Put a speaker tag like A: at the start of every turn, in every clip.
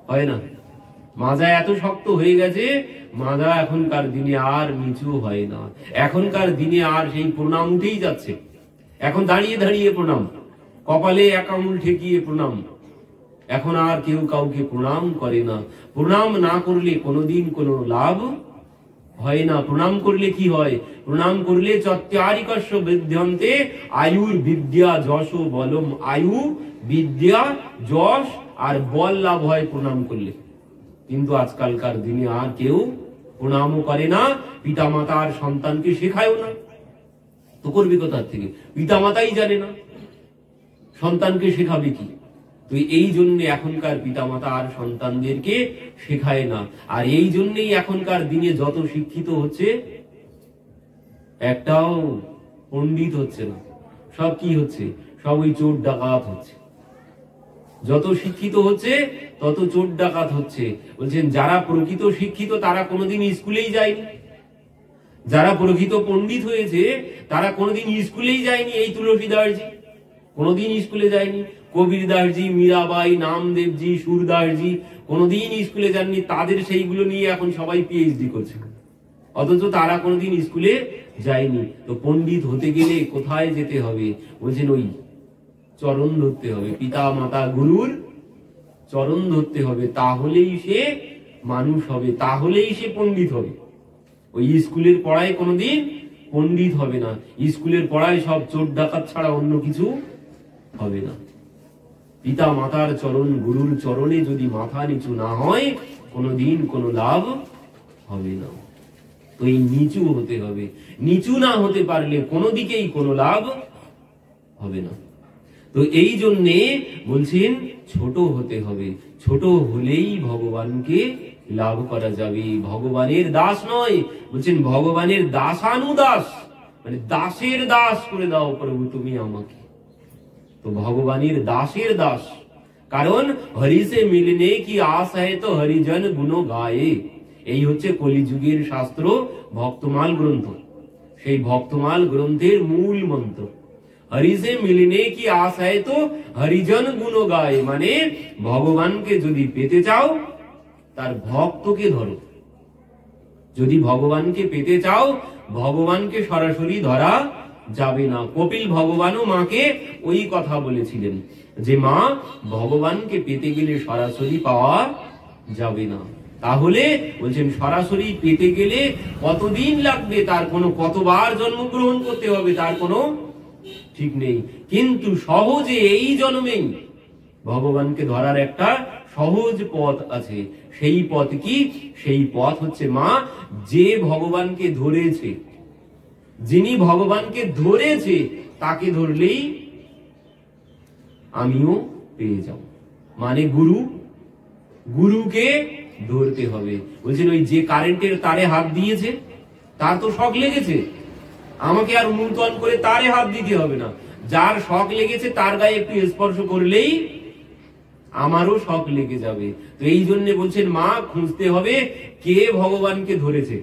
A: হয় না। মাজা এত শক্ত হয়ে গেছে, মাজা এখনকার দিনে আর নিচু হয় না। এখনকার দিনে আর সেই প্রণাম উঠেই যাচ্ছে। এখন দাঁড়িয়ে দাঁড়িয়ে প্রণাম, কপালে এক আঙুল ঠেকিয়ে প্রণাম। এখন আর কেউ কাউকে প্রণাম করে না। প্রণাম না করলে কোনোদিন কোনো লাভ হয় না। প্রণাম করলে কি হয়? প্রণাম করলে চত্বারিকস্য বৃদ্ধ্যন্তে আয়ুর বিদ্যা যশ বলম। আয়ু, বিদ্যা, যশ আর বল লাভ হয় প্রণাম করলে। কিন্তু আজকালকার দিনে আর কেউ প্রণামও করে না, পিতা মাতা আর সন্তানকে শেখায়ও না। তো করবে কোথা থেকে? পিতা মাতাই জানে না, সন্তানকে শেখাবে কি? তো এই জন্য এখনকার পিতামাতা আর সন্তানদেরকে শেখায় না। আর এই জন্যই এখনকার দিনে যত শিক্ষিত হচ্ছে, একটাও পণ্ডিত হচ্ছে না। সব কি হচ্ছে? সব ওই চোর ডাকাত হচ্ছে। যত শিক্ষিত হচ্ছে তত চোর ডাকাত হচ্ছে। বলছেন যারা প্রকৃত শিক্ষিত তারা কোনোদিন স্কুলেই যায়নি। যারা প্রকৃত পণ্ডিত হয়েছে তারা কোনোদিন স্কুলেই যায়নি। এই তুলসীদাসজি কোনোদিন স্কুলে যায়নি, কবির দাসজি, মীরাবাই, নামদেবজি, সুরদাসজি কোনোদিন স্কুলে যাননি। তাদের সেইগুলো নিয়ে এখন সবাই পিএইচডি করছে, অথচ তারা কোনোদিন স্কুলে যায়নি। তো পণ্ডিত হতে গেলে কোথায় যেতে হবে? বলছেন ওই চরণ ধরতে হবে, পিতা মাতা গুরুর চরণ ধরতে হবে। তাহলেই সে মানুষ হবে, তাহলেই সে পণ্ডিত হবে। ওই স্কুলের পড়ায় কোনোদিন পণ্ডিত হবে না। স্কুলের পড়ায় সব চোর ডাকাত ছাড়া অন্য কিছু হবে না। পিতা মাতার চরণ, গুরুর চরণে যদি মাথা নিচু না হয় কোনোদিন কোনো লাভ হবে না। তো এই নিচু হতে হবে। নিচু না হতে পারলে কোনো দিকেই কোনো লাভ হবে না। তো এই জন্যে বলছেন ছোট হতে হবে। ছোট হলেই ভগবানকে লাভ করা যাবে। ভগবানের দাস নয়, বলছেন ভগবানের দাসানুদাস, মানে দাসের দাস করে দাও প্রভু তুমি আমাকে। তো ভগবানের দাসের দাস, কারণ হরি সে মিলনে কি আস হয় তো হরিজন গুণ গায়ে। এই হচ্ছে কলিযুগের শাস্ত্র ভক্তমাল গ্রন্থ। সেই ভক্তমাল গ্রন্থের মূল মন্ত্র হরি সে মিলনে কি আস হয় তো হরিজন গুণ গায়ে, মানে ভগবানকে যদি পেতে চাও তার ভক্তকে ধরো। যদি ভগবানকে পেতে চাও ভগবানকে সরাসরি ধরা যাবে না। কপিল ভগবানও মাকে ওই কথা বলেছিলেন যে মা, ভগবানকে পেতে গেলে সরাসরি পাওয়া যাবে না। তাহলে বলছেন সরাসরি পেতে গেলে কতদিন লাগবে, তার কোনো কতবার জন্মগ্রহণ করতে হবে তার কোনো ঠিক নেই। কিন্তু সহজে এই জন্মেই ভগবানকে ধরার একটা সহজ পথ আছে। সেই পথ কি? সেই পথ হচ্ছে মা, যে ভগবানকে ধরেছে, যিনি ভগবানকে ধরেছে তাকে ধরলেই আমিও পেয়ে যাব। মানে গুরু, গুরুকে ধরতে হবে। বলছেন ওই যে কারেন্টের তারে হাত দিয়েছে তার তো শক লেগেছে, আমাকে আর নূতন করে তারে হাত দিতে হবে না। যার শক লেগেছে তার গায়ে একটু স্পর্শ করলেই আমারও শক লেগে যাবে। তো এই জন্য বলছেন মা, খুঁজতে হবে কে ভগবানকে ধরেছে।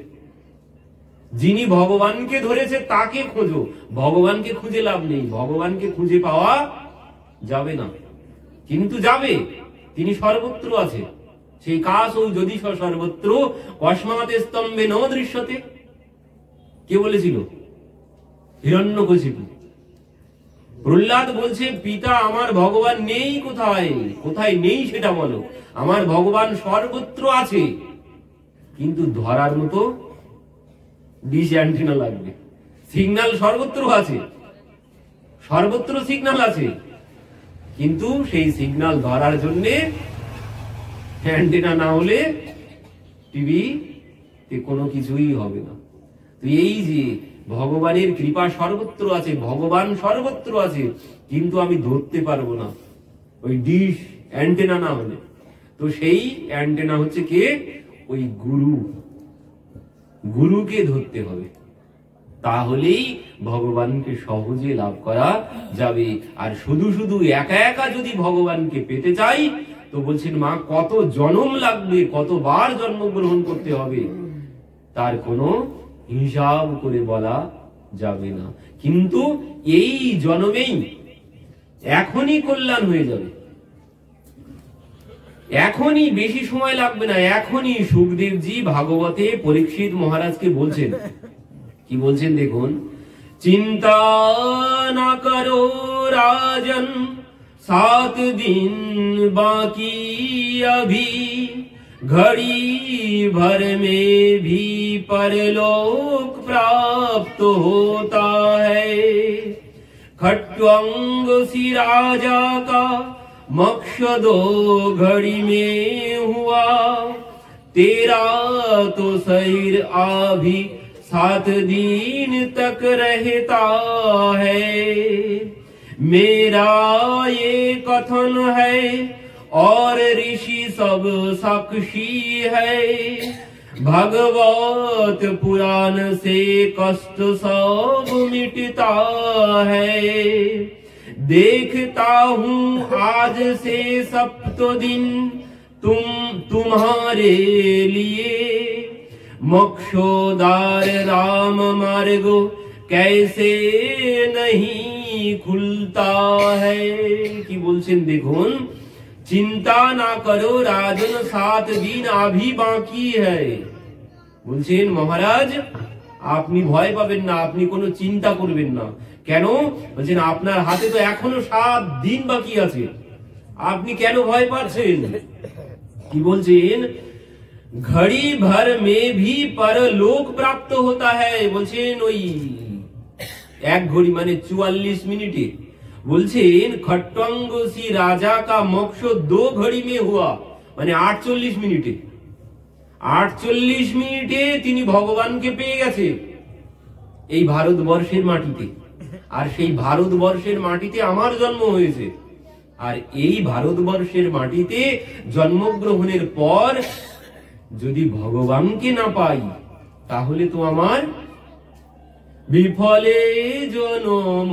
A: যিনি ভগবানকে ধরেছে তাকে খোঁজো, ভগবানকে খুঁজে লাভ নেই। ভগবানকে খুঁজে পাওয়া যাবে না, কিন্তু যাবে, তিনি সর্বত্র আছে। সেই কাশ ও যদি সর্বত্র কস্মাতে স্তম্ভে ন দৃশ্যতে, কে বলেছিল? হিরণ্যকশিপু। প্রহ্লাদ বলছে পিতা আমার ভগবান নেই কোথায়, কোথায় নেই সেটা বলো। আমার ভগবান সর্বত্র আছে, কিন্তু ধরার মতো ডিশ অ্যান্টেনা লাগবে। সিগন্যাল সর্বত্র আছে, সর্বত্র সিগন্যাল আছে, কিন্তু সেই সিগন্যাল ধরার জন্য অ্যান্টেনা না হলে টিভি কোনো কিছুই হবে না। তো এই যে ভগবানের কৃপা সর্বত্র আছে, ভগবান সর্বত্র আছে, কিন্তু আমি ধরতে পারবো না ওই ডিশ অ্যান্টেনা না হলে। তো সেই অ্যান্টেনা হচ্ছে কে? ওই গুরু। গুরুকে ধরতে হবে, তাহলেই ভগবানকে সহজে লাভ করা যাবে। আর শুধু শুধু একা একা যদি ভগবানকে পেতে চাই তো বলছেন মা, কত জন্ম লাগবে, কতবার জন্মগ্রহণ করতে হবে তার কোনো হিসাব করে বলা যাবে না। কিন্তু এই জন্মেই এখনই কল্যাণ হয়ে যাবে। এখনই, বেশি সময় লাগবে না, এখনই সুখদেবজি ভাগবতে পরীক্ষিত মহারাজকে বলছেন। কি বলছেন দেখুন, চিন্তা না করো রাজন, 7 दिन बाकी अभी, घड़ी भर में भी परलोक प्राप्त होता है। खट्वांग सी राजा का मकसद 2 घड़ी में हुआ, तेरा तो शरीर अभी 7 दिन तक रहता है। मेरा ये कथन है और ऋषि सब साक्षी है, भगवत पुराण से कष्ट सब मिटता है। देखता हूँ आज से 7 दिन तुम्हारे लिए, मोक्षोद्धार राम मार्ग कैसे नहीं खुलता है। কি বলছেন দেখুন, চিন্তা না করো রাজন, 7 दिन अभी बाकी है। বলছেন মহারাজ আপনি ভয় পাবেন না, আপনি কোনো চিন্তা করবেন না। কেন? বলছেন আপনার হাতে তো এখনো 7 दिन বাকি আছে, আপনি কেন ভয় পাচ্ছেন? কি বলছেন, ঘড়ি ভর মে ভি পরলোক প্রাপ্ত होता है। বলছেন ওই 1 घड़ी মানে 44 মিনিটে। বলছেন খট্টঙ্গসি রাজা কা মোক্ষ 2 घड़ी में हुआ, মানে 48 মিনিটে। 48 মিনিটে তিনি ভগবানকে পেয়ে গেছে এই ভারতবর্ষের মাটিতে। আর সেই ভারতবর্ষের মাটিতে আমার জন্ম হয়েছে। আর এই ভারতবর্ষের মাটিতে জন্মগ্রহণের পর যদি ভগবানকে না পাই, তাহলে তো আমার বিফলে জনম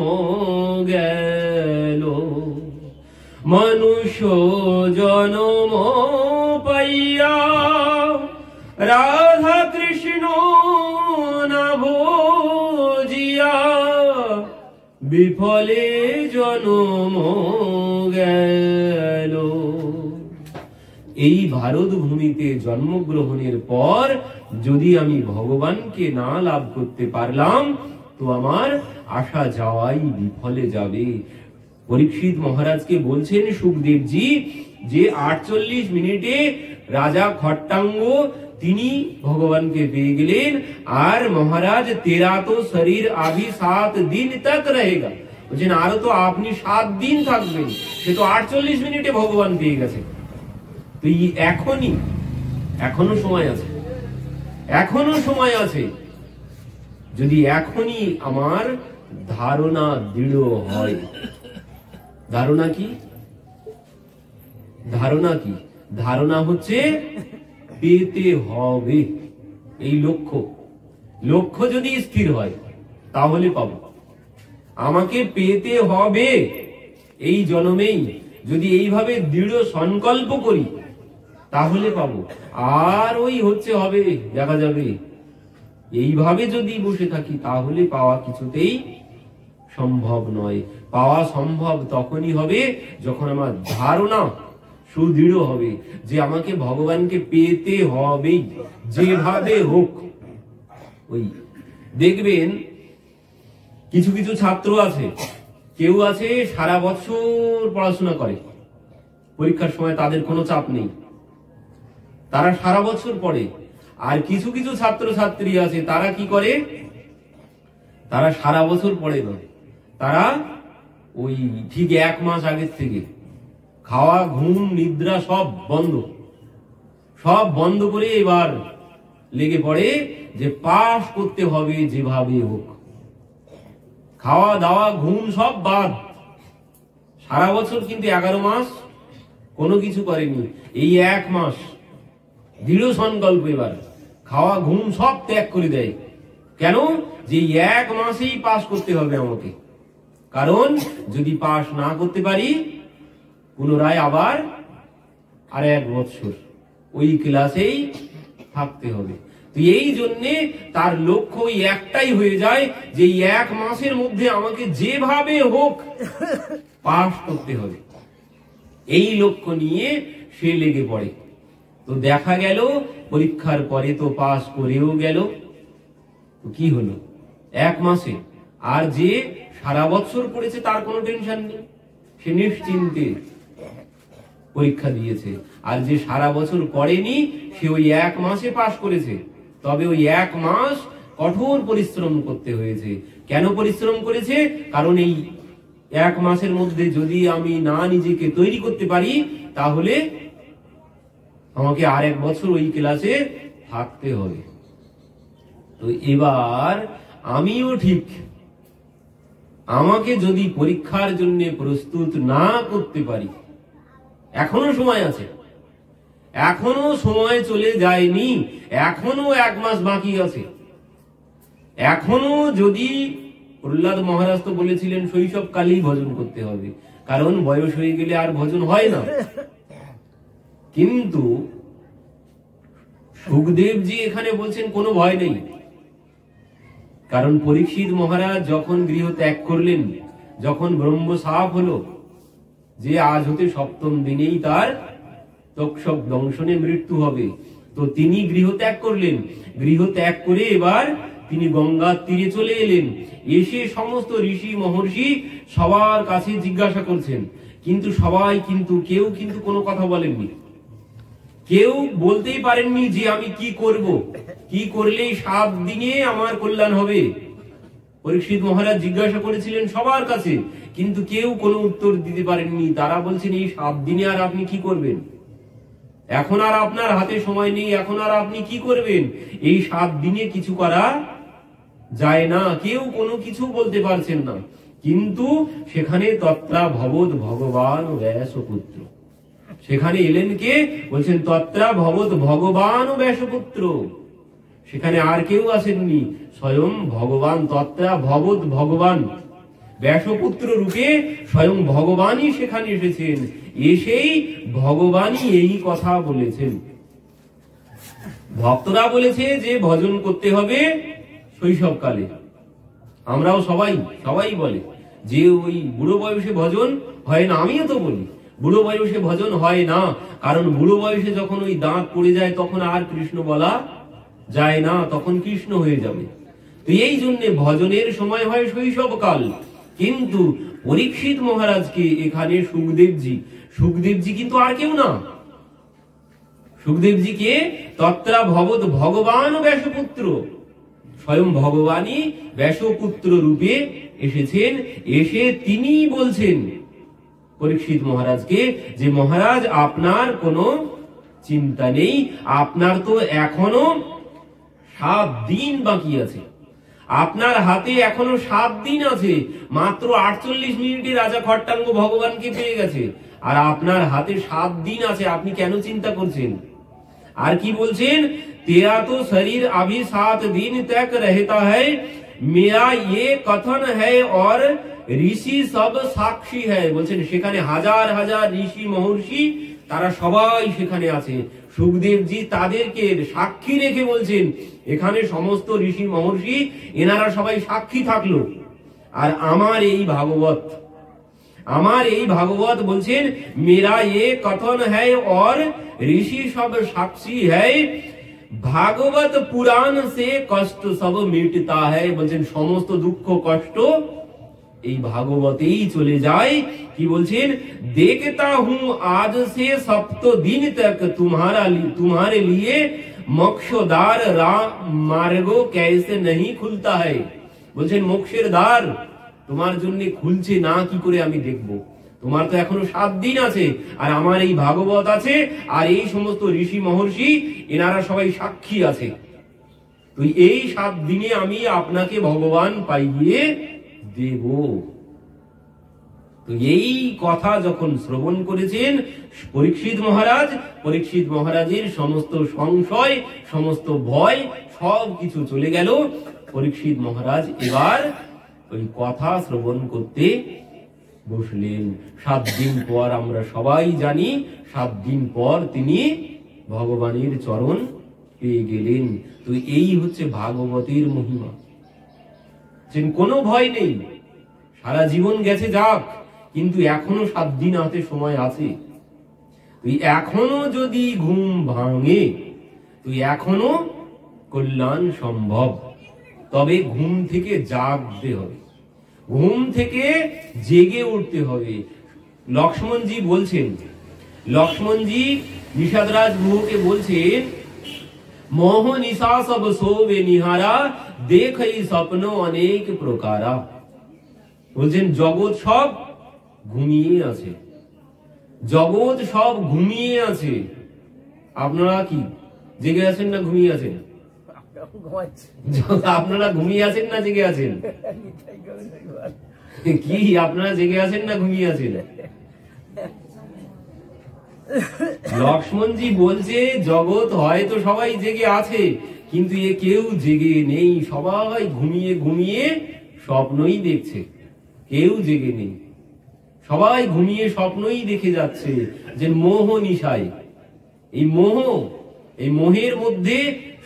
A: গেল। মনুষ্য জনম পাইয়া রাধা কৃষ্ণ না ভজিয়া, বিফলে জনম গেল। এই ভারত ভূমিতে জন্মগ্রহণের পর যদি আমি ভগবানকে না লাভ করতে পারলাম, তো আমার আশা যাওয়াই বিফলে যাবে। পরীক্ষিত মহারাজকে বলছেন সুখদেবজি যে 48 মিনিটে রাজা খট্টাঙ্গ তিনি ভগবানকে পেয়ে গেলেন। আর মহারাজ তেরা তো শরীর আভি 7 दिन तक रहेगा। বলছেন আরো তো আপনি 7 दिन থাকবেন, সে তো 48 মিনিটে ভগবান পেয়ে গেছে। তো এখনই, এখনো সময় আছে, এখনো সময় আছে। যদি এখনই আমার ধারণা দৃঢ় হয়। ধারণা কি? ধারণা কি? ধারণা হচ্ছে পেতে হবে। এই লক্ষ্য, লক্ষ্য যদি স্থির হয় তাহলে পাবো। আমাকে পেতে হবে এই জন্মেই। যদি এইভাবে দৃঢ় সংকল্প করি তাহলে পাবো। আর ওই হচ্ছে হবে, দেখা যাবে, এইভাবে যদি বসে থাকি তাহলে পাওয়া কিছুতেই সম্ভব নয়। পাওয়া সম্ভব তখনই হবে যখন আমার ধারণা সুদৃঢ় হবে যে আমাকে ভগবানকে পেতে হবেই, যেভাবে হোক। ওই দেখবেন কিছু কিছু ছাত্র আছে, কেউ আছে সারা বছর পড়াশোনা করে, পরীক্ষার সময় তাদের কোনো চাপ নেই, তারা সারা বছর পড়ে। আর কিছু কিছু ছাত্র ছাত্রী আছে তারা কি করে, তারা সারা বছর পড়ে না, তারা ওই ঠিক 1 মাস আগের থেকে খাওয়া ঘুম নিদ্রা সব বন্ধ করে এবার লেগে পড়ে যে পাস করতে হবে যেভাবে হোক। খাওয়া দাওয়া ঘুম সব বাদ। সারা বছর কিন্তু 11 মাস কোনো কিছু করেনি, এই 1 মাস দৃঢ় সংকল্প এবার খাওয়া ঘুম সব ত্যাগ করে দেয়। কেন? যে 1 মাসেই পাস করতে হবে আমাকে। কারণ যদি পাস না করতে পারি পুনরায় আবার আর 1 বছর ওই ক্লাসেই থাকতে হবে। তো এই জন্যে তার লক্ষ্য একটাই হয়ে যায় যে 1 মাসের মধ্যে আমাকে যেভাবে হোক পাস করতে হবে। এই লক্ষ্য নিয়ে সে লেগে পড়ে। তো দেখা গেল পরীক্ষার পরে তো পাস করেও গেল, তো কি হলো 1 মাসে। আর যে সারা বছর পড়েছে তার কোনো টেনশন নেই, সে নিশ্চিন্তে পরীক্ষা দিয়েছে। আর যে সারা বছর পড়েনি সে ওই 1 মাসে পাস করেছে। তবে ওই 1 মাস কঠোর পরিশ্রম করতে হয়েছে। কেন পরিশ্রম করেছে? কারণ এই 1 মাসের মধ্যে যদি আমি না নিজেকে তৈরি করতে পারি তাহলে আমাকে আর 1 বছর ওই ক্লাসে থাকতে হবে। তো এবার আমিও ঠিক, আমাকে যদি পরীক্ষার জন্য প্রস্তুত না করতে পারি, এখনো সময় আছে, এখনো সময় চলে যায়নি, এখনো 1 মাস বাকি আছে। এখনো যদি প্রহ্লাদ মহারাজ তো বলেছিলেন শৈশবকালেই ভজন করতে হবে, কারণ বয়স হয়ে গেলে আর ভজন হয় না। কিন্তু সুখদেবজি এখানে বলছেন কোনো ভয় নেই, কারণ পরীক্ষিত মহারাজ যখন গৃহ ত্যাগ করলেন, যখন ব্রহ্ম সাপ হলো যে আজ হতে 7ম দিনেই তার তক্ষক দংশনে মৃত্যু হবে, তো তিনি গৃহ ত্যাগ করলেন। গৃহ ত্যাগ করে এবার তিনি গঙ্গার তীরে চলে এলেন। এসে সমস্ত ঋষি মহর্ষি সবার কাছে জিজ্ঞাসা করছেন, কিন্তু সবাই কেউ কোনো কথা বলেননি। কেউ বলতেই পারেননি যে আমি কি করব, কি করলে 7 দিনে আমার কল্যাণ হবে। পরীক্ষিত মহারাজ জিজ্ঞাসা করেছিলেন সবার কাছে, কিন্তু কেউ কোনো উত্তর দিতে পারেননি। তারা বলছেন এই 7 দিনে আর আপনি কি করবেন, এখন আর আপনার হাতে সময় নেই, এখন আর আপনি কি করবেন, এই 7 দিনে কিছু করা যায় না। কেউ কোনো কিছু বলতে পারছেন না। কিন্তু সেখানে তত্রা ভবৎ ভগবান ব্যাসপুত্র, সেখানে এলেন কে? বলছেন তত্রা ভবৎ ভগবান ব্যাসপুত্র। সেখানে আর কেউ আসেননি, স্বয়ং ভগবান। তত্রা ভবৎ ভগবান ব্যাসপুত্র রূপে স্বয়ং ভগবানই সেখানে এসেছেন। এসেই ভগবানই এই কথা বলেছেন। ভক্তরা বলেছে যে ভজন করতে হবে শৈশবকালে। আমরাও সবাই বলে যে ওই বুড়ো বয়সে ভজন হয় না। আমিও তো বলি বুড়ো বয়সে ভজন হয় না, কারণ বুড়ো বয়সে যখন ওই দাঁত পড়ে যায় তখন আর কৃষ্ণ বলা যায় না, তখন কৃষ্ণ হয়ে যাবে। তো এই জন্য ভজনের সময় হয় শৈশবকাল। কিন্তু পরীক্ষিত মহারাজকে এখানে সুখদেবজি কিন্তু আর কেউ না। সুখদেবজিকে তত্রা ভবৎ ভগবান ব্যাসপুত্র, স্বয়ং ভগবানই ব্যাসপুত্র রূপে এসেছেন। এসে তিনি বলছেন পরীক্ষিত মহারাজকে যে মহারাজ আপনার কোনো চিন্তা নেই, আপনার তো এখনো 7 দিন বাকি আছে, আপনার হাতে এখনো 7 দিন আছে। মাত্র 48 মিনিটে রাজা খট্টাঙ্গ ভগবানকে পেয়ে গেছে, আর আপনার হাতে 7 দিন আছে, আপনি কেন চিন্তা করছেন? আর কি বলছেন? तेरा तो शरीर अभी 7 दिन तक रहता है, मेरा ये कथन है और ঋষি সব সাক্ষী হ্যায়। বলছেন সেখানে হাজার হাজার ঋষি মহর্ষি তারা সবাই সেখানে আছে। সুখদেবজি তাদেরকে সাক্ষী রেখে বলছেন এখানে সমস্ত ঋষি মহর্ষি এনারা সবাই সাক্ষী থাকলো। আর আমার এই ভাগবত বলছেন মেরা ये कथन है और ঋষি সব সাক্ষী হ্যায়, ভাগবত পুরাণ সে কষ্ট সব মিটতা হ্যায়। বলছেন সমস্ত দুঃখ কষ্ট এই ভাগবতেই চলে যায়। কি বলছেন? দেখতা হুঁ আজ সে 7 दिन तक तुम्हारे लिए मोक्षद्वार मार्ग कैसे नहीं खुलता है। বলছেন মোক্ষের দ্বার তোমার জন্য খুলছে না কি করে আমি দেখব? তোমার তো এখনো 7 দিন আছে, আর আমার এই ভাগবত আছে, আর এই সমস্ত ঋষি মহর্ষি এনারা সবাই সাক্ষী আছে। তো এই 7 দিনে আমি আপনাকে ভগবান পাইয়ে দেব। তো এই কথা যখন শ্রবণ করেছেন পরীক্ষিত মহারাজের সমস্ত সংশয়, সমস্ত ভয় সব কিছু চলে গেল। পরীক্ষিত মহারাজ এবার ওই কথা শ্রবণ করতে বসলেন। 7 দিন পর আমরা সবাই জানি 7 দিন পর তিনি ভগবানের চরণ পেয়ে গেলেন। তো এই হচ্ছে ভাগবতের মহিমা। কোনো ভয় নেই, সারা জীবন গেছে যাক, কিন্তু এখনো 7 দিন হাতে সময় আছে। তো তুই এখনো যদি ঘুম ভাঙে, তুই এখনো কল্যাণ সম্ভব। তবে ঘুম থেকে জাগতে হবে, ঘুম থেকে জেগে উঠতে হবে। লক্ষ্মণজি বলছেন, লক্ষ্মণজি নিষাদরাজ গুহকে বলছেন, মোহ নিশা সব সোবে নিহারা, দেখই স্বপ্ন অনেক প্রকারা। বলছেন জগৎ সব ঘুমিয়ে আছে, জগৎ সব ঘুমিয়ে আছে। আপনারা কি জেগে আছেন না ঘুমিয়ে আছেন? আপনারা ঘুমিয়ে আছেন না জেগে আছেন? কি আপনারা জেগে আছেন না ঘুমিয়ে আছেন? লক্ষ্মণজি বলছে জগৎ হয়তো সবাই জেগে আছে, কিন্তু এ কেউ জেগে নেই, সবাই ঘুমিয়ে ঘুমিয়ে স্বপ্নই দেখছে, কেউ জেগে নেই। সবাই ঘুমিয়ে স্বপ্নই দেখে যাচ্ছে। যে মোহ নিশায়, এই মোহ, এই মোহের মধ্যে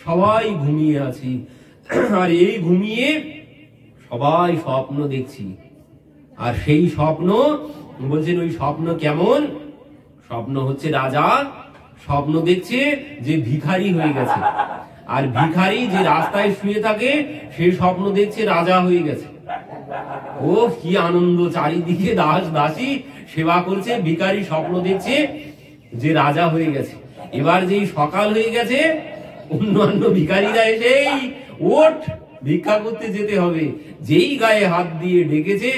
A: সবাই ঘুমিয়ে আছি, আর এই ঘুমিয়ে সবাই স্বপ্ন দেখছি। আর সেই স্বপ্ন বলছেন, ওই স্বপ্ন কেমন? স্বপ্ন হচ্ছে রাজা স্বপ্ন দেখছে যে ভিখারি হয়ে গেছে, আর ভিখারি যে রাস্তায় শুয়ে থাকে সে স্বপ্ন দেখছে রাজা হয়ে গেছে। ও কি আনন্দ, চারিদিকে দাস দাসী সেবা করছে, ভিখারি স্বপ্ন দেখছে যে রাজা হয়ে গেছে। এবার যেই সকাল হয়ে গেছে, অন্যান্য ভিখারিরা এসে ওঠ ভিক্ষা করতে যেতে হবে। যেই গায়ে হাত দিয়ে ডেকেছে,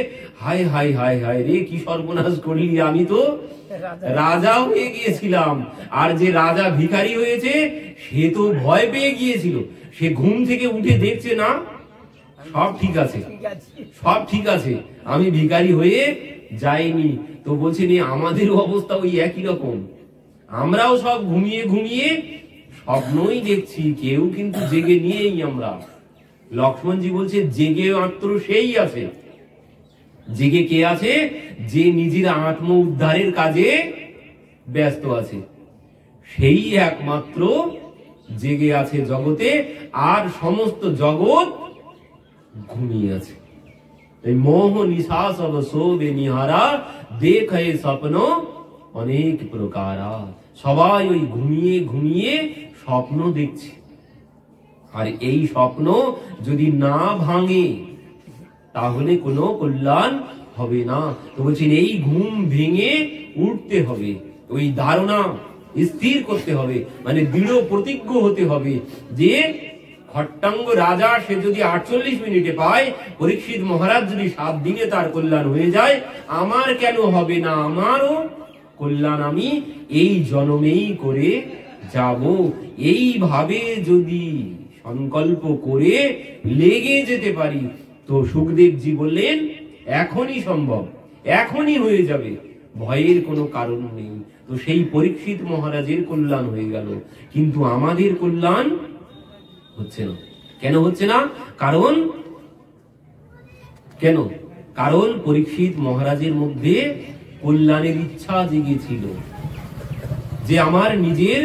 A: হায় হায় হায় হায় রে, কি সর্বনাশ করলি, আমি তো রাজা হয়ে গিয়েছিলাম। আর যে রাজা ভিখারি হয়েছে সে তো ভয় পেয়ে গিয়েছিল, সে ঘুম থেকে উঠে দেখছে না সব ঠিক আছে, সব ঠিক আছে, আমি ভিখারি হয়ে যাইনি। তো বলছেন আমাদের অবস্থা ওই একই রকম, আমরাও সব ঘুমিয়ে ঘুমিয়ে স্বপ্নই দেখছি, কেউ কিন্তু জেগে নিয়েই আমরা। লক্ষ্মণজি বলছে জেগে মাত্র সেই আছে। জেগে কে আছে? যে নিজের আত্ম উদ্ধারের কাজে ব্যস্ত আছে, সেই একমাত্র জেগে আছে জগতে, আর সমস্ত জগৎ ঘুমিয়ে আছে। এই মোহ নিশা সব সোবে নিহারা, দেখে স্বপ্ন অনেক প্রকারা। সবাই ওই ঘুমিয়ে ঘুমিয়ে স্বপ্ন দেখছে, আর এই স্বপ্ন যদি না ভাঙে তাহলে কোনো কল্যাণ হবে না। তো বলছেন এই ঘুম ভেঙে উঠতে হবে, ওই ধারণা স্থির করতে হবে, মানে দৃঢ় প্রতিজ্ঞ হতে হবে যে খট্টাঙ্গ রাজা সে যদি 48 মিনিটে পায়, পরীক্ষিত মহারাজ যদি 7 দিনে তার কল্যাণ হয়ে যায়, আমার কেন হবে না? আমারও কল্যাণ আমি এই জন্মেই করে যাব। এইভাবে যদি সংকল্প করে লেগে যেতে পারি, তো সুখদেবজি বললেন এখনই সম্ভব, এখনই হয়ে যাবে, ভয়ের কোনো কারণ নেই। তো সেই পরীক্ষিত মহারাজের কল্যাণ হয়ে গেল, কিন্তু আমাদের কল্যাণ হচ্ছে না। কেন হচ্ছে না? কারণ কেন? কারণ পরীক্ষিত মহারাজের মধ্যে কল্যাণের ইচ্ছা জেগেছিল যে আমার নিজের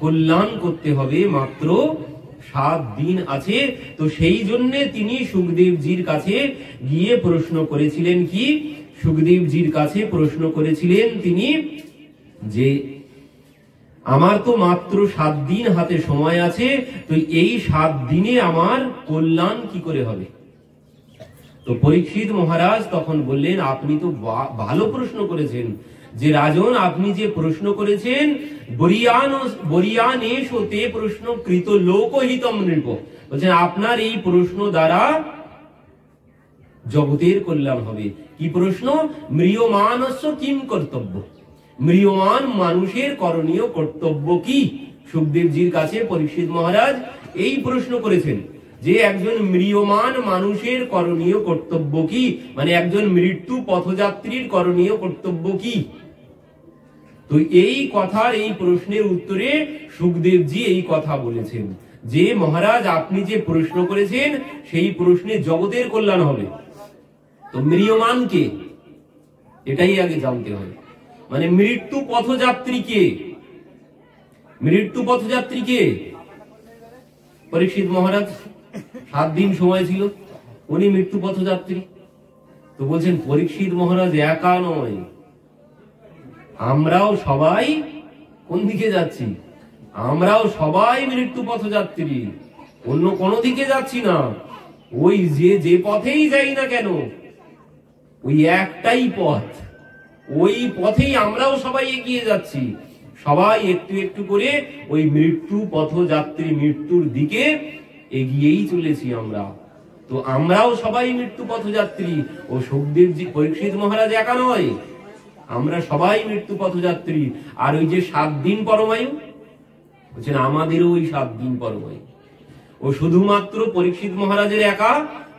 A: কল্যাণ করতে হবে, মাত্র 7 দিন আছে। তো সেই জন্য তিনি সুখদেবজির কাছে গিয়ে প্রশ্ন করেছিলেন কি? সুখদেবজির কাছে প্রশ্ন করেছিলেন তিনি যে আমার তো মাত্র 7 দিন হাতে সময় আছে, তো এই 7 দিনে আমার কল্যাণ কি করে হবে? তো পরীক্ষিত মহারাজ তখন বললেন আপনি তো ভালো প্রশ্ন করেছেন, যে রাজন আপনি যে প্রশ্ন করেছেন, বরিয়ানেশ হতে প্রশ্ন কৃত লোকহিতম নৃপ, বলছেন আপনার এই প্রশ্ন দ্বারা জগতের কল্যাণ হবে। কি প্রশ্ন? ম্রিয়মানস্য কিম কর্তব্য, ম্রিয়মান মানুষের করণীয় কর্তব্য কি? সুখদেবজির কাছে পরীক্ষিত মহারাজ এই প্রশ্ন করেছেন যে একজন ম্রিয়মান মানুষের করণীয় কর্তব্য কি, মানে একজন মৃত্যু পথযাত্রীর করণীয় কর্তব্য কি? তো এই কথার, এই প্রশ্নের উত্তরে সুখদেবজি এই কথা বলেছেন যে মহারাজ আপনি যে প্রশ্ন করেছেন সেই প্রশ্নে জগতের কল্যাণ হবে। তো ম্রিয়মান কে, এটাই আগে জানতে হবে। মানে মৃত্যু পথযাত্রী কে? মৃত্যু পথযাত্রী কে? পরীক্ষিত মহারাজ 7 দিন সময় ছিল, উনি মৃত্যু পথযাত্রী। তো বলছেন পরীক্ষিত মহারাজ একা নয়, আমরাও সবাই কোন দিকে যাচ্ছি? আমরাও সবাই মৃত্যু পথযাত্রী, অন্য কোনো দিকে যাচ্ছি না। ওই যে পথেই যাই না কেন, ওই একটাই পথ, ওই পথেই আমরাও সবাই এগিয়ে যাচ্ছি। সবাই একটু একটু করে ওই মৃত্যু পথযাত্রী, মৃত্যুর দিকে এগিয়েই চলেছি আমরা। তো আমরাও সবাই মৃত্যু পথযাত্রী। ও সুখদেবজি, পরীক্ষিত মহারাজ একা নয়, আমরা সবাই মৃত্যু পথযাত্রী। আর ওই যে 7 দিন পরমায়ু বলছেন, আমাদেরও ওই 7 দিন পরমায়ু। ও শুধুমাত্র পরীক্ষিত মহারাজের একা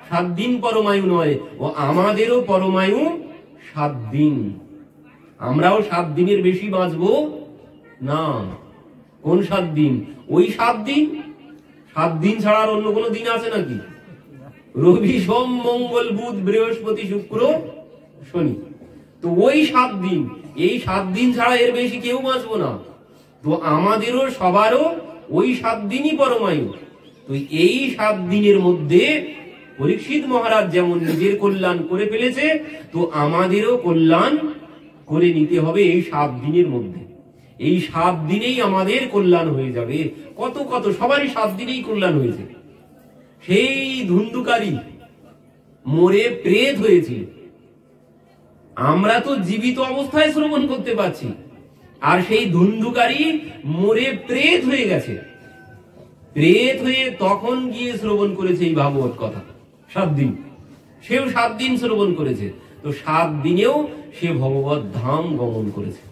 A: 7 দিন পরমায়ু নয়, ও আমাদেরও পরমায়ু 7 দিন। আমরাও 7 দিনের বেশি বাঁচবো না। কোন 7 দিন? ওই 7 দিন। 7 দিন ছাড়া আর অন্য কোনো দিন আছে নাকি? রবি, সোম, মঙ্গল, বুধ, বৃহস্পতি, শুক্র, শনি। তো ওই 7 দিন, এই 7 দিন ছাড়া এর বেশি কেউ বাঁচবো না। তো আমাদেরও সবারও ওই 7 দিনই পরমায়ু। তো এই 7 দিনের মধ্যে পরীক্ষিত মহারাজ যেমন নিজের কল্যাণ করে ফেলেছে, তো আমাদেরও কল্যাণ করে নিতে হবে এই 7 দিনের মধ্যে। এই 7 দিনেই আমাদের কল্যাণ হয়ে যাবে। কত কত সবারই 7 দিনেই কল্যাণ হয়েছে। সেই ধুন্ধুকারী মরে প্রেত হয়েছিল, আমরা তো জীবিত অবস্থায় শ্রবণ করতে পারছি। আর সেই ধুন্ধুকারী মরে প্রেত হয়ে গেছে, প্রেত হয়ে তখন গিয়ে শ্রবণ করেছে এই ভাগবত কথা। 7 দিন, সেও 7 দিন শ্রবণ করেছে। তো 7 দিনেও সে ভগবত ধাম গমন করেছে।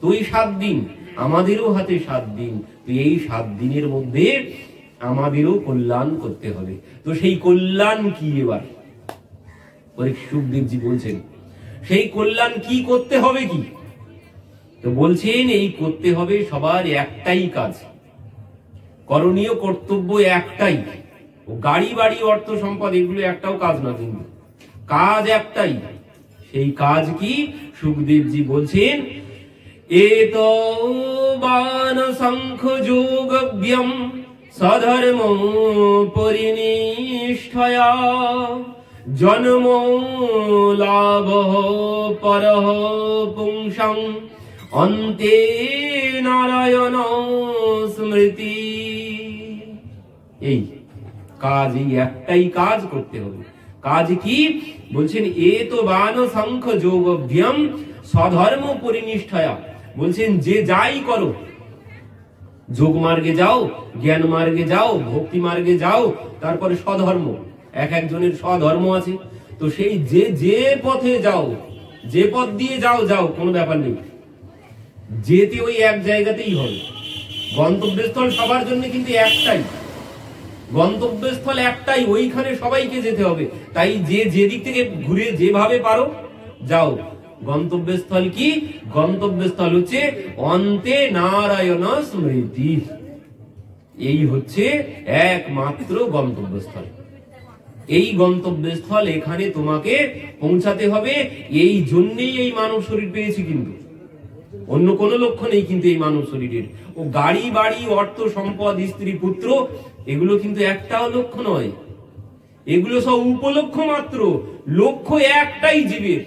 A: তো এই 7 দিন আমাদেরও হাতে 7 দিন। তো এই 7 দিনের মধ্যে আমাদেরও কল্যাণ করতে হবে। তো সেই কল্যাণ কি? এবার সুখদেবজি বলছেন সেই কল্যাণ কি করতে হবে কি? তো বলছেন এই করতে হবে সবার একটাই কাজ, করণীয় কর্তব্য একটাই। ও গাড়ি বাড়ি অর্থ সম্পদ এগুলো একটাও কাজ না, কিন্তু কাজ একটাই। সেই কাজ কি? সুখদেবজি বলছেন, এত বান শঙ্খ যোগব্যম সধর্ম পরিনিষ্ঠয়া জন্ম লাভ পরহ পুংসং অন্তে নারায়ণ স্মৃতি। এই কাজ, এই একটাই কাজ করতে হবে। কাজ কি? বলছেন এ তো বান শঙ্খ যোগভ্যম স্বধর্ম পরিনিষ্ঠায়া। বলছেন যে যাই করো, যোগ মার্গে যাও, জ্ঞান মার্গে যাও, ভক্তি মার্গে যাও, তারপরে স্বধর্ম, এক একজনের স্বধর্ম আছে। তো সেই যে পথে যাও, যে পথ দিয়ে যাও যাও, কোনো ব্যাপার নেই, যেতে ওই এক জায়গাতেই হবে। গন্তব্যস্থল সবার জন্য কিন্তু একটাই, গন্তব্যস্থল একটাই, ওইখানে সবাইকে যেতে হবে। তাই যেদিক থেকে ঘুরে যেভাবে পারো যাও। গন্তব্যস্থল কি? গন্তব্যস্থল হচ্ছে অন্তে নারায়ণ স্মৃতি। এই হচ্ছে একমাত্র গন্তব্যস্থল। এই গন্তব্যস্থল, এখানে তোমাকে পৌঁছাতে হবে। এই জন্যই এই মানব শরীর পেয়েছি, কিন্তু অন্য কোন লক্ষ্য নেই কিন্তু এই মানব শরীরের। ও গাড়ি বাড়ি অর্থ সম্পদ স্ত্রী পুত্র এগুলো কিন্তু একটাও লক্ষ্য নয়, এগুলো সব উপলক্ষ্য মাত্র। লক্ষ্য একটাই জীবের,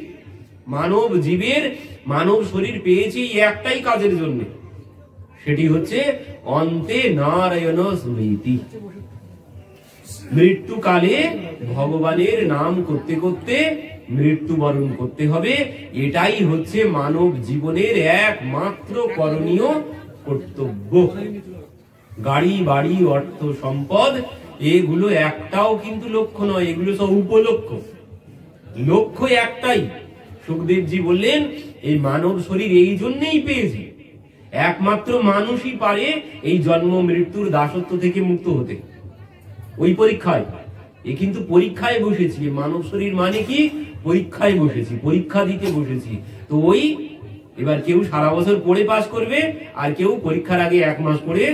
A: মানব জীবের মানব শরীর পেয়েছি একটাই কাজের জন্য, সেটি হচ্ছে অন্তে নারায়ণ স্মৃতি। মৃত্যুকালে ভগবানের নাম করতে করতে মৃত্যুবরণ করতে হবে। এটাই হচ্ছে মানব জীবনের একমাত্র করণীয় কর্তব্য। গাড়ি বাড়ি অর্থ সম্পদ এগুলো একটাও কিন্তু লক্ষ্য নয়, এগুলো সব উপলক্ষ্য। লক্ষ্য একটাই। সুখদেবজি বললেন এই মানব শরীর এই জন্যই পেয়েছি, একমাত্র মানুষই পারে এই জন্ম মৃত্যুর দাসত্ব থেকে মুক্ত হতে। ওই পরীক্ষায়, এ কিন্তু পরীক্ষায় বসেছি, মানব শরীর মানে কি? পরীক্ষায় বসেছি, পরীক্ষা দিতে বসেছি। তো ওই এবার কেউ সারা বছর পড়ে পাস করবে, আর কেউ পরীক্ষার আগে 1 মাস পড়ে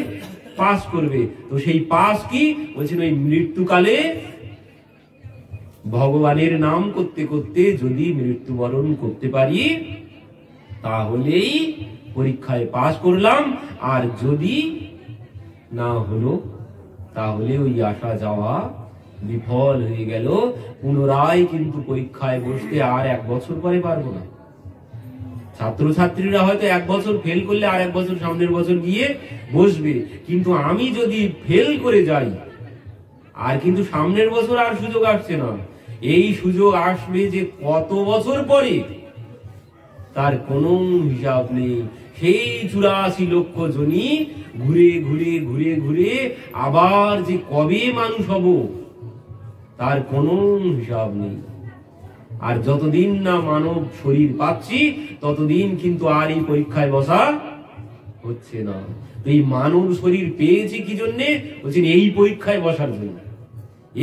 A: পাস করবে। তো সেই পাস কি বলছেন? ওই মৃত্যুকালে ভগবানের নাম করতে করতে যদি মৃত্যুবরণ করতে পারি, তাহলেই পরীক্ষায় পাস করলাম। আর যদি না হলো, তাহলে ওই আসা যাওয়া বিফল হয়ে গেল। পুনরায় কিন্তু পরীক্ষায় বসতে আর 1 বছর পরে পারবো না। ছাত্রছাত্রীরা হয়তো 1 বছর ফেল করলে আর 1 বছর সামনের বছর গিয়ে বসবে, কিন্তু আমি যদি ফেল করে যাই আর কিন্তু সামনের বছর আর সুযোগ আসছে না, এই সুযোগ আসবে যে কত বছর পরে তার কোনো হিসাব নেই। সেই 84 লক্ষ জনই ঘুরে ঘুরে ঘুরে ঘুরে আবার যে কবে মানুষ হব তার কোনো হিসাব নেই। আর যতদিন না মানব শরীর পাচ্ছি ততদিন কিন্তু আর এই পরীক্ষায় বসা হচ্ছে না। এই মানব শরীর পেয়েছি কি জন্যে? বলছেন এই পরীক্ষায় বসার জন্য,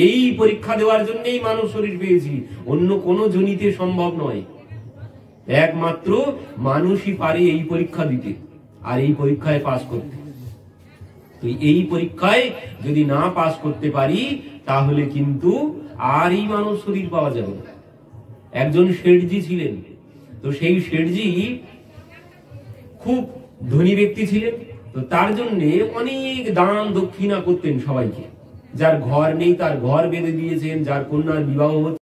A: এই পরীক্ষা দেওয়ার জন্যই মানব শরীর পেয়েছি, অন্য কোনো জনিতে সম্ভব নয়। একমাত্র মানুষই পারে এই পরীক্ষা দিতে আর এই পরীক্ষায় পাস করতে। তো এই পরীক্ষায় যদি না পাস করতে পারি তাহলে কিন্তু আর এই মানব শরীর পাওয়া যাবে না। একজন শেঠজি ছিলেন, তো সেই শেঠজি খুব ধনী ব্যক্তি ছিলেন, তো তার জন্য অনেক দান দক্ষিণা করতেন সবাইকে। যার ঘর নেই তার ঘর বেঁধে দিয়েছেন, যার কন্যার বিবাহ